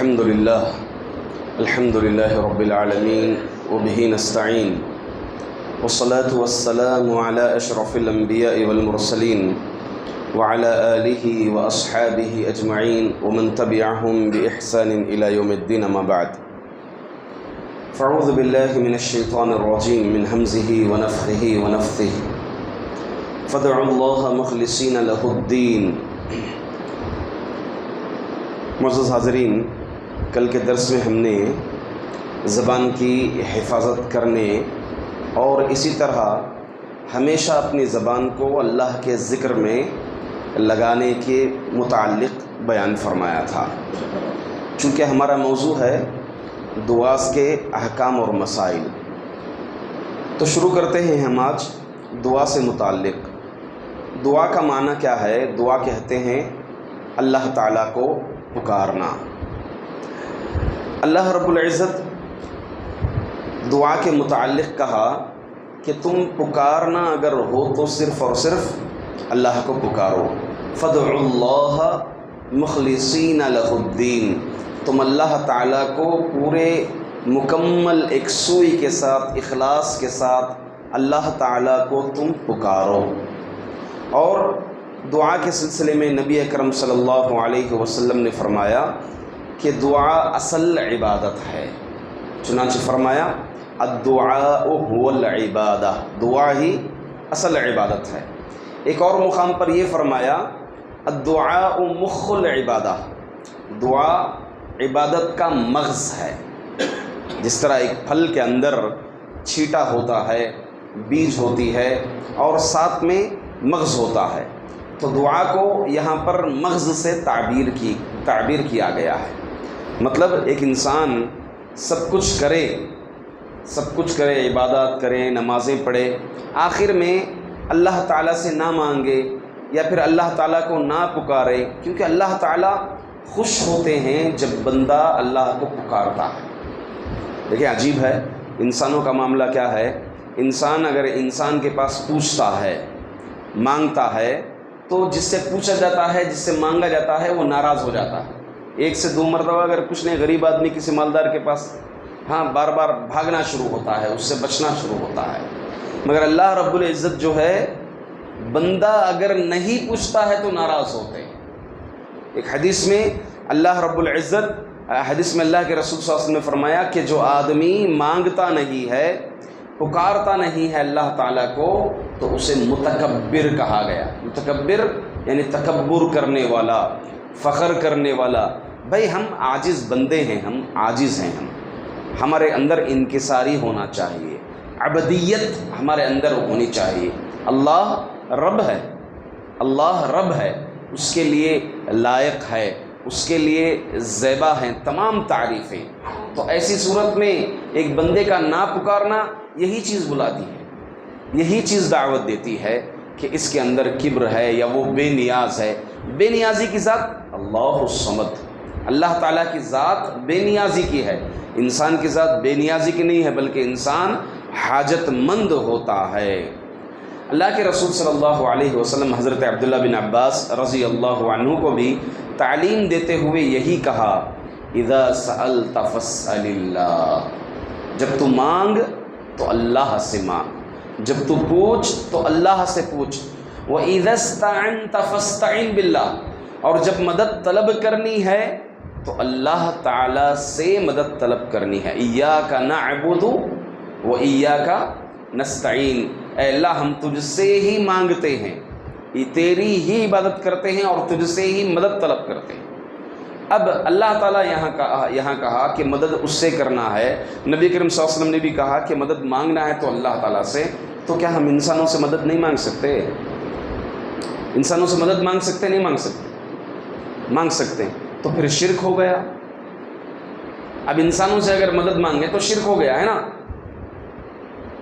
الحمد لله رب العالمين وبه نستعين والصلاة والسلام على أشرف الأنبياء والمرسلين وعلى آله وأصحابه أجمعين ومن تبعهم بإحسان إلى يوم الدين ما بعد فأعوذ بالله من الشيطان الرجيم من همزه ونفخه ونفثه فادعوا الله مخلصين له الدين۔ معزز حاضرین، کل کے درس میں ہم نے زبان کی حفاظت کرنے اور اسی طرح ہمیشہ اپنی زبان کو اللہ کے ذکر میں لگانے کے متعلق بیان فرمایا تھا۔ چونکہ ہمارا موضوع ہے دعا کے احکام اور مسائل، تو شروع کرتے ہیں ہم آج دعا سے متعلق۔ دعا کا معنی کیا ہے؟ دعا کہتے ہیں اللہ تعالیٰ کو پکارنا۔ اللہ رب العزت دعا کے متعلق کہا کہ تم پکارنا اگر ہو تو صرف اور صرف اللہ کو پکارو۔ فادعوا اللہ مخلصین لہ الدین، تم اللہ تعالیٰ کو پورے مکمل یکسوئی کے ساتھ، اخلاص کے ساتھ اللہ تعالیٰ کو تم پکارو۔ اور دعا کے سلسلے میں نبی اکرم صلی اللہ علیہ وسلم نے فرمایا کہ دعا اصل عبادت ہے۔ چنانچہ فرمایا الدعاء هو العبادہ، دعا ہی اصل عبادت ہے۔ ایک اور مقام پر یہ فرمایا الدعاء مخ العبادہ، دعا عبادت کا مغز ہے۔ جس طرح ایک پھل کے اندر چھیٹا ہوتا ہے، بیج ہوتی ہے اور ساتھ میں مغز ہوتا ہے، تو دعا کو یہاں پر مغز سے تعبیر کیا گیا ہے۔ مطلب ایک انسان سب کچھ کرے، عبادات کرے، نمازیں پڑھے، آخر میں اللہ تعالیٰ سے نہ مانگے یا پھر اللہ تعالیٰ کو نہ پکارے، کیونکہ اللہ تعالیٰ خوش ہوتے ہیں جب بندہ اللہ کو پکارتا ہے۔ دیکھیں عجیب ہے انسانوں کا معاملہ کیا ہے۔ انسان اگر انسان کے پاس پوچھتا ہے، مانگتا ہے، تو جس سے پوچھا جاتا ہے، جس سے مانگا جاتا ہے، وہ ناراض ہو جاتا ہے۔ ایک سے دو مرتبہ اگر کچھ نہیں، غریب آدمی کسی مالدار کے پاس بار بار بھاگنا شروع ہوتا ہے، اس سے بچنا شروع ہوتا ہے۔ مگر اللہ رب العزت جو ہے، بندہ اگر نہیں پوچھتا ہے تو ناراض ہوتے ہیں۔ ایک حدیث میں اللہ رب العزت، حدیث میں اللہ کے رسول صلی اللہ علیہ وسلم نے فرمایا کہ جو آدمی مانگتا نہیں ہے، پکارتا نہیں ہے اللہ تعالیٰ کو، تو اسے متکبر کہا گیا۔ متکبر یعنی تکبر کرنے والا، فخر کرنے والا۔ بھائی ہم عاجز بندے ہیں، ہم عاجز ہیں، ہمارے اندر انکساری ہونا چاہیے، عبدیت ہمارے اندر ہونی چاہیے۔ اللہ رب ہے، اللہ رب ہے، اس کے لیے لائق ہے، اس کے لیے زیبا ہیں تمام تعریفیں۔ تو ایسی صورت میں ایک بندے کا نہ پکارنا یہی چیز بلاتی ہے، یہی چیز دعوت دیتی ہے کہ اس کے اندر کبر ہے یا وہ بے نیاز ہے۔ بے نیازی کی ذات اللہ الصمد، اللہ تعالیٰ کی ذات بے نیازی کی ہے۔ انسان کی ذات بے نیازی کی نہیں ہے، بلکہ انسان حاجت مند ہوتا ہے۔ اللہ کے رسول صلی اللہ علیہ وسلم حضرت عبداللہ بن عباس رضی اللہ عنہ کو بھی تعلیم دیتے ہوئے یہی کہا اذا سألت فاسأل اللہ، جب تو مانگ تو اللہ سے مانگ، جب تو پوچھ تو اللہ سے پوچھ۔ وَإِذَا اسْتَعَنْتَ فَاسْتَعِنْ بِاللَّهِ، اور جب مدد طلب کرنی ہے تو اللہ تعالیٰ سے مدد طلب کرنی ہے۔ إِيَّاكَ نَعْبُدُ وَإِيَّاكَ نَسْتَعِينُ، اے اللہ ہم تجھ سے ہی مانگتے ہیں، تیری ہی عبادت کرتے ہیں اور تجھ سے ہی مدد طلب کرتے ہیں۔ اب اللہ تعالیٰ یہاں کہا کہ مدد اس سے کرنا ہے، نبی کریم صلی اللہ علیہ وسلم نے بھی کہا کہ مدد مانگنا ہے تو اللہ تعالیٰ سے، تو کیا ہم انسانوں سے مدد نہیں مانگ سکتے؟ انسانوں سے مدد مانگ سکتے نہیں مانگ سکتے؟ مانگ سکتے ہیں، تو پھر شرک ہو گیا۔ اب انسانوں سے اگر مدد مانگے تو شرک ہو گیا ہے نا۔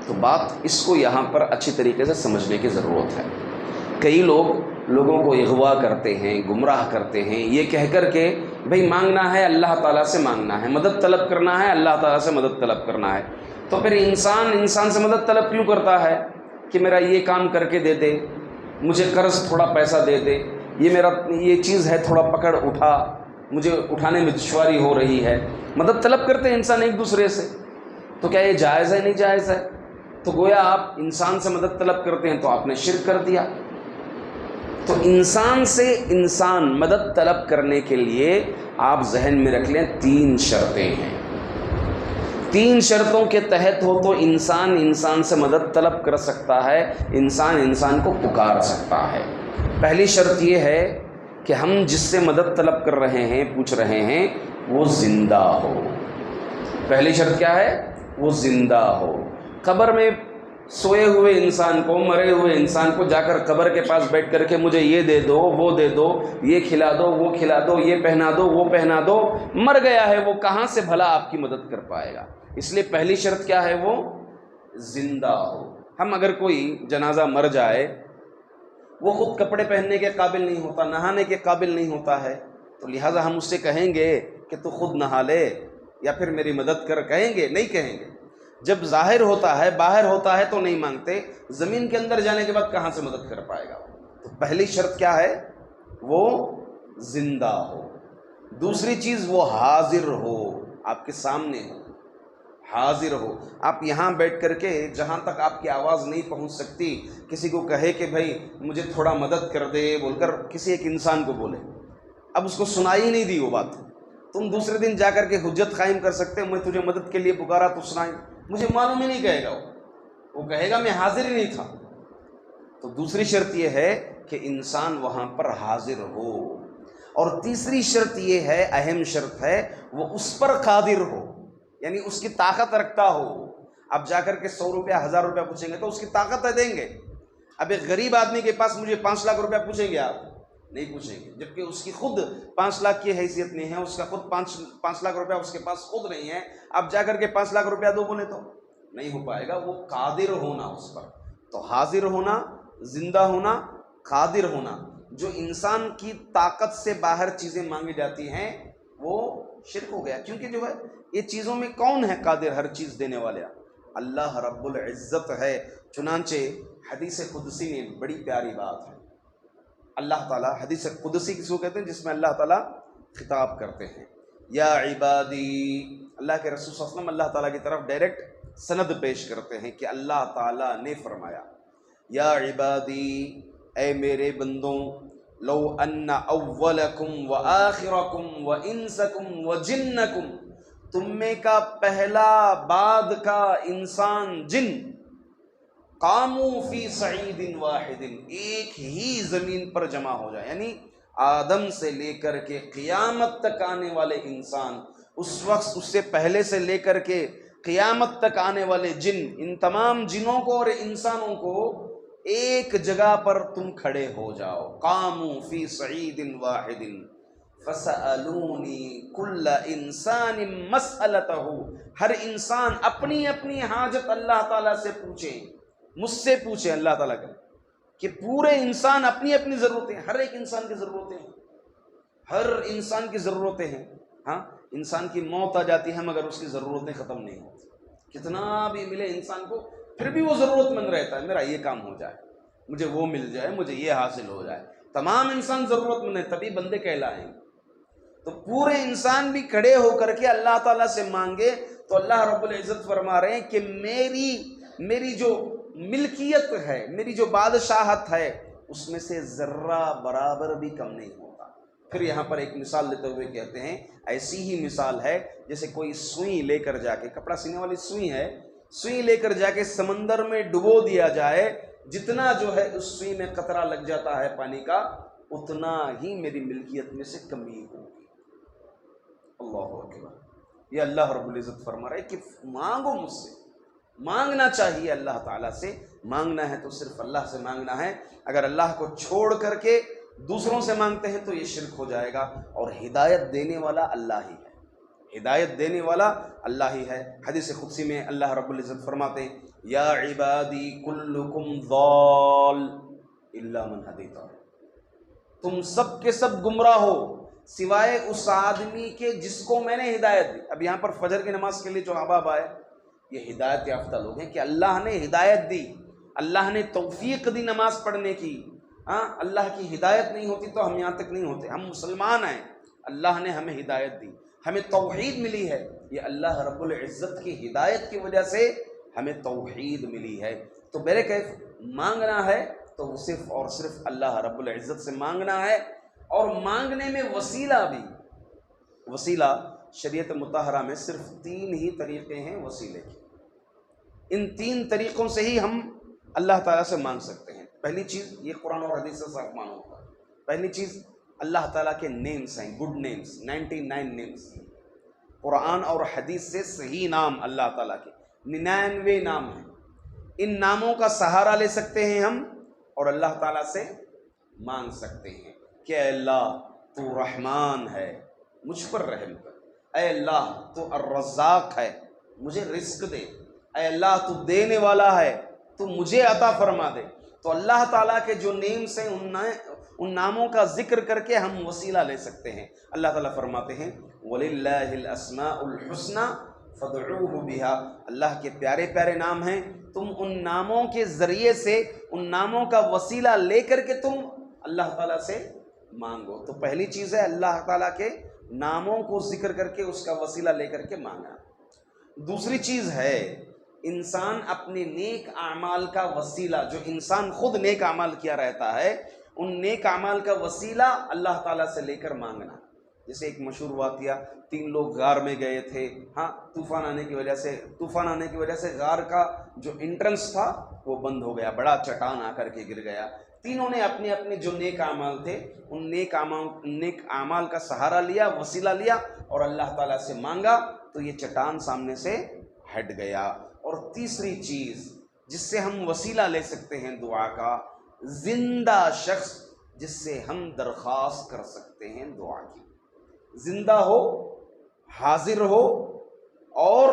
تو بات اس کو یہاں پر اچھی طریقے سے سمجھنے کی ضرورت ہے۔ کئی لوگوں کو اغوا کرتے ہیں، گمراہ کرتے ہیں، یہ کہہ کر کے بھئی مانگنا ہے اللہ تعالیٰ سے مانگنا ہے، مدد طلب کرنا ہے اللہ تعالیٰ سے مدد طلب کرنا ہے۔ تو پھر انسان سے مدد طلب کیوں کرتا ہے کہ میرا یہ کام کر کے دے دے، مجھے قرض تھوڑا پیسہ دے دے، یہ چیز ہے تھوڑا پکڑ اٹھا، مجھے اٹھانے میں دشواری ہو رہی ہے، مدد طلب کرتے ہیں انسان ایک دوسرے سے، تو کیا یہ جائز ہے؟ نہیں جائز ہے؟ تو گویا آپ انسان سے مدد طلب کرتے ہیں تو آپ نے شرک کر دیا۔ تو انسان سے انسان مدد طلب کرنے کے لیے آپ ذہن میں رکھ لیں 3 شرطیں ہیں۔ 3 شرطوں کے تحت ہو تو انسان انسان سے مدد طلب کر سکتا ہے، انسان انسان کو پکار سکتا ہے۔ پہلی شرط یہ ہے کہ ہم جس سے مدد طلب کر رہے ہیں، پوچھ رہے ہیں، وہ زندہ ہو۔ پہلی شرط کیا ہے؟ وہ زندہ ہو۔ قبر میں سوئے ہوئے انسان کو، مرے ہوئے انسان کو جا کر قبر کے پاس بیٹھ کر کے مجھے یہ دے دو، وہ دے دو، یہ کھلا دو، وہ کھلا دو، یہ پہنا دو، وہ پہنا دو، مر گیا ہے، وہ کہاں سے بھلا آپ کی مدد کر پائے گا؟ اس لیے پہلی شرط کیا ہے؟ وہ زندہ ہو۔ ہم اگر کوئی جنازہ مر جائے، وہ خود کپڑے پہننے کے قابل نہیں ہوتا، نہانے کے قابل نہیں ہوتا ہے، تو لہٰذا ہم اس سے کہیں گے کہ تو خود نہا لے یا پھر میری مدد کر، کہیں گے؟ نہیں کہیں گے۔ جب ظاہر ہوتا ہے، باہر ہوتا ہے تو نہیں مانگتے، زمین کے اندر جانے کے بعد کہاں سے مدد کر پائے گا؟ تو پہلی شرط کیا ہے؟ وہ زندہ ہو۔ دوسری چیز وہ حاضر ہو، آپ کے سامنے ہو، حاضر ہو۔ آپ یہاں بیٹھ کر کے جہاں تک آپ کی آواز نہیں پہنچ سکتی، کسی کو کہے کہ بھائی مجھے تھوڑا مدد کر دے بول کر کسی ایک انسان کو بولے، اب اس کو سنائی ہی نہیں دی وہ بات، تم دوسرے دن جا کر کے حجت قائم کر سکتے میں تجھے مدد کے لیے پکارا تو سنائی، مجھے معلوم ہی نہیں کہے گا، وہ کہے گا میں حاضر ہی نہیں تھا۔ تو دوسری شرط یہ ہے کہ انسان وہاں پر حاضر ہو، اور تیسری شرط یہ ہے، اہم شرط ہے، وہ اس پر قادر ہو، یعنی اس کی طاقت رکھتا ہو۔ اب جا کر کے 100 روپیہ 1000 روپیہ پوچھیں گے تو اس کی طاقت ہے دیں گے۔ اب ایک غریب آدمی کے پاس مجھے 5 لاکھ روپیہ پوچھیں گے آپ؟ نہیں پوچھیں گے، جبکہ اس کی خود 5 لاکھ کی حیثیت نہیں ہے، اس کا خود 5 لاکھ روپیہ اس کے پاس خود نہیں ہے، اب جا کر کے 5 لاکھ روپیہ دو بولے تو نہیں ہو پائے گا۔ وہ قادر ہونا اس پر، تو حاضر ہونا، زندہ ہونا، قادر ہونا۔ جو انسان کی طاقت سے باہر چیزیں مانگی جاتی ہیں وہ شرک ہو گیا، کیونکہ جو ہے یہ چیزوں میں کون ہے قادر ہر چیز دینے والے؟ اللہ رب العزت ہے۔ چنانچہ حدیث قدسی میں بڑی پیاری بات ہے، اللہ تعالیٰ، حدیث قدسی کس کو کہتے ہیں؟ جس میں اللہ تعالیٰ خطاب کرتے ہیں، یا عبادی، اللہ کے رسول صلی اللہ علیہ وسلم اللہ تعالیٰ کی طرف ڈائریکٹ سند پیش کرتے ہیں کہ اللہ تعالیٰ نے فرمایا، یا عبادی، اے میرے بندوں، لو ان اولکم وآخرکم وانسکم وجنکم، تم میں کا پہلا بعد کا انسان جن، قاموا فی صعید واحد، ایک ہی زمین پر جمع ہو جائے، یعنی آدم سے لے کر کے قیامت تک آنے والے انسان، اس وقت اس سے پہلے سے لے کر کے قیامت تک آنے والے جن، ان تمام جنوں کو اور انسانوں کو ایک جگہ پر تم کھڑے ہو جاؤ، قاموا فی صعید واحد فسألونی کل انسان مسألتہ، ہر انسان اپنی اپنی حاجت اللہ تعالیٰ سے پوچھے، مجھ سے پوچھے اللہ تعالیٰ کہ پورے انسان اپنی اپنی ضرورتیں، ہر ایک انسان کی ضرورتیں ہیں، ہر انسان کی ضرورتیں ہیں۔ ہاں، انسان کی موت آ جاتی ہے مگر اس کی ضرورتیں ختم نہیں ہوتی، کتنا بھی ملے انسان کو پھر بھی وہ ضرورت مند رہتا ہے، میرا یہ کام ہو جائے، مجھے وہ مل جائے، مجھے یہ حاصل ہو جائے، تمام انسان ضرورت مند ہیں، تبھی بندے کہلائیں گے۔ تو پورے انسان بھی کھڑے ہو کر کے اللہ تعالیٰ سے مانگے تو اللہ رب العزت فرما رہے ہیں کہ میری جو ملکیت ہے، میری جو بادشاہت ہے، اس میں سے ذرہ برابر بھی کم نہیں ہوتا۔ پھر یہاں پر ایک مثال لیتے ہوئے کہتے ہیں، ایسی ہی مثال ہے جیسے کوئی سوئی لے کر جا کے، کپڑا سینے والی سوئی ہے، سوئی لے کر جا کے سمندر میں ڈبو دیا جائے، جتنا جو ہے اس سوئی میں قطرہ لگ جاتا ہے پانی کا، اتنا ہی میری ملکیت میں سے کمی ہوگی۔ اللہ اکبر، یہ اللہ رب العزت فرما رہا ہے کہ مانگو مجھ سے، مانگنا چاہیے اللہ تعالیٰ سے، مانگنا ہے تو صرف اللہ سے مانگنا ہے، اگر اللہ کو چھوڑ کر کے دوسروں سے مانگتے ہیں تو یہ شرک ہو جائے گا، اور ہدایت دینے والا اللہ ہی ہے، ہدایت دینے والا اللہ ہی ہے۔ حدیث قدسی میں اللہ رب العزت فرماتے ہیں، یا عبادی کلکم ضال الا من ہدیت، تم سب کے سب گمراہ ہو سوائے اس آدمی کے جس کو میں نے ہدایت دی۔ اب یہاں پر فجر کی نماز کے لیے جو احباب آئے، یہ ہدایت یافتہ لوگ ہیں کہ اللہ نے ہدایت دی، اللہ نے توفیق دی نماز پڑھنے کی۔ ہاں، اللہ کی ہدایت نہیں ہوتی تو ہم یہاں تک نہیں ہوتے، ہم مسلمان ہیں، اللہ نے ہمیں ہدایت دی، ہمیں توحید ملی ہے، یہ اللہ رب العزت کی ہدایت کی وجہ سے ہمیں توحید ملی ہے۔ تو میرے کیف مانگنا ہے تو وہ صرف اور صرف اللہ رب العزت سے مانگنا ہے، اور مانگنے میں وسیلہ بھی، وسیلہ شریعت مطہرہ میں صرف 3 ہی طریقے ہیں وسیلے کے، ان 3 طریقوں سے ہی ہم اللہ تعالیٰ سے مانگ سکتے ہیں۔ پہلی چیز، یہ قرآن اور حدیث سے صاف معلوم ہوگا، پہلی چیز اللہ تعالیٰ کے نیمز ہیں، گڈ نیمز، 99 نیمز، قرآن اور حدیث سے صحیح نام اللہ تعالیٰ کے 99 نام ہیں، ان ناموں کا سہارا لے سکتے ہیں ہم، اور اللہ تعالیٰ سے مانگ سکتے ہیں کہ اے اللہ تو رحمان ہے، مجھ پر رحم کر، اے اللہ تو الرزاق ہے، مجھے رزق دے، اے اللہ تو دینے والا ہے، تو مجھے عطا فرما دے۔ تو اللہ تعالیٰ کے جو نیمز ہیں ان ناموں کا ذکر کر کے ہم وسیلہ لے سکتے ہیں۔ اللہ تعالیٰ فرماتے ہیں وَلِلَّهِ الْأَسْمَاءُ الْحُسْنَى فَادْعُوهُ بِهَا، اللہ کے پیارے پیارے نام ہیں، تم ان ناموں کے ذریعے سے، ان ناموں کا وسیلہ لے کر کے تم اللہ تعالیٰ سے مانگو۔ تو پہلی چیز ہے اللہ تعالیٰ کے ناموں کو ذکر کر کے اس کا وسیلہ لے کر کے مانگنا۔ دوسری چیز ہے انسان اپنے نیک اعمال کا وسیلہ، جو انسان خود نیک اعمال کیا رہتا ہے، ان نیک اعمال کا وسیلہ اللہ تعالیٰ سے لے کر مانگنا۔ جیسے ایک مشہور واقعہ، 3 لوگ غار میں گئے تھے، طوفان آنے کی وجہ سے غار کا جو انٹرنس تھا وہ بند ہو گیا، بڑا چٹان آ کر کے گر گیا۔ تینوں نے اپنے اپنے جو نیک اعمال تھے ان نیک اعمال کا سہارا لیا، وسیلہ لیا، اور اللہ تعالیٰ سے مانگا، تو یہ چٹان سامنے سے ہٹ گیا۔ اور تیسری چیز جس سے ہم وسیلہ لے سکتے ہیں دعا کا، زندہ شخص جس سے ہم درخواست کر سکتے ہیں دعا کی، زندہ ہو، حاضر ہو، اور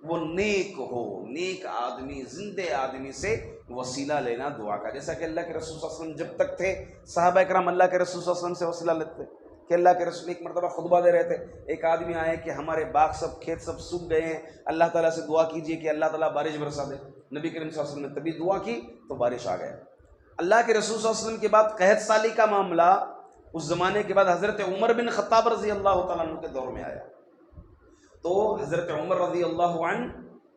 وہ نیک ہو، نیک آدمی، زندہ آدمی سے وسیلہ لینا دعا کا۔ جیسا کہ اللہ کے رسول صلی اللہ علیہ وسلم جب تک تھے، صحابہ کرام اللہ کے رسول صلی اللہ علیہ وسلم سے وسیلہ لیتے کہ اللہ کے رسول ایک مرتبہ خطبہ دے رہے تھے، ایک آدمی آئے کہ ہمارے باغ سب، کھیت سب سوکھ گئے ہیں، اللہ تعالیٰ سے دعا کیجئے کہ اللہ تعالیٰ بارش برسا دے۔ نبی کریم صلی اللہ علیہ وسلم نے تبھی دعا کی تو بارش آ گیا۔ اللہ کے رسول صلی اللہ علیہ وسلم کے بعد قحط سالی کا معاملہ اس زمانے کے بعد حضرت عمر بن خطاب رضی اللہ تعالیٰ عنہ کے دور میں آیا، تو حضرت عمر رضی اللہ عنہ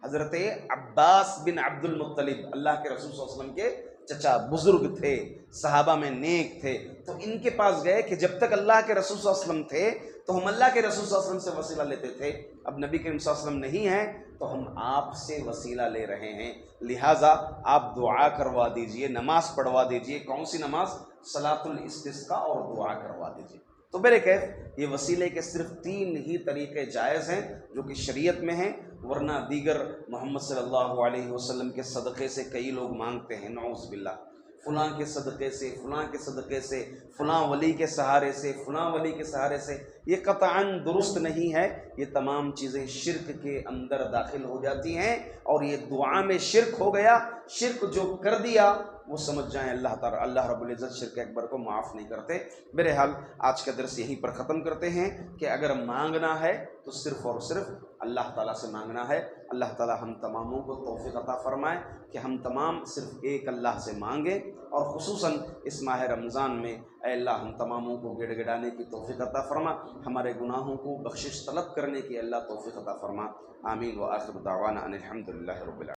حضرت عباس بن عبد المطلب، اللہ کے رسول صلی اللہ علیہ وسلم کے چچا، بزرگ تھے، صحابہ میں نیک تھے، تو ان کے پاس گئے کہ جب تک اللہ کے رسول صلی اللہ علیہ وسلم تھے تو ہم اللہ کے رسول صلی اللہ علیہ وسلم سے وسیلہ لیتے تھے، اب نبی کریم صلی اللہ علیہ وسلم نہیں ہیں تو ہم آپ سے وسیلہ لے رہے ہیں، لہٰذا آپ دعا کروا دیجئے، نماز پڑھوا دیجئے۔ کون سی نماز؟ صلاۃ الاستسقاء، اور دعا کروا دیجئے۔ تو میرے کیف یہ وسیلے کے صرف 3 ہی طریقے جائز ہیں جو کہ شریعت میں ہیں، ورنہ دیگر محمد صلی اللہ علیہ وسلم کے صدقے سے کئی لوگ مانگتے ہیں، نعوذ باللہ، فلاں کے صدقے سے، فلاں کے صدقے سے، فلاں ولی کے سہارے سے، فلاں ولی کے سہارے سے، یہ قطعاً درست نہیں ہے۔ یہ تمام چیزیں شرک کے اندر داخل ہو جاتی ہیں، اور یہ دعا میں شرک ہو گیا۔ شرک جو کر دیا وہ سمجھ جائیں اللہ تعالیٰ، اللہ رب العزت شرک اکبر کو معاف نہیں کرتے۔ بہرحال آج کا درس یہیں پر ختم کرتے ہیں کہ اگر مانگنا ہے تو صرف اور صرف اللہ تعالیٰ سے مانگنا ہے۔ اللہ تعالیٰ ہم تماموں کو توفیق عطا فرمائے کہ ہم تمام صرف ایک اللہ سے مانگیں، اور خصوصاً اس ماہ رمضان میں اے اللہ ہم تماموں کو گڑ گڑانے کی توفیق عطا فرما، ہمارے گناہوں کو بخشش طلب کرنے کی اللہ توفیق عطا فرما۔ آمین، وآخر دعوانا ان الحمد للہ رب العالمین۔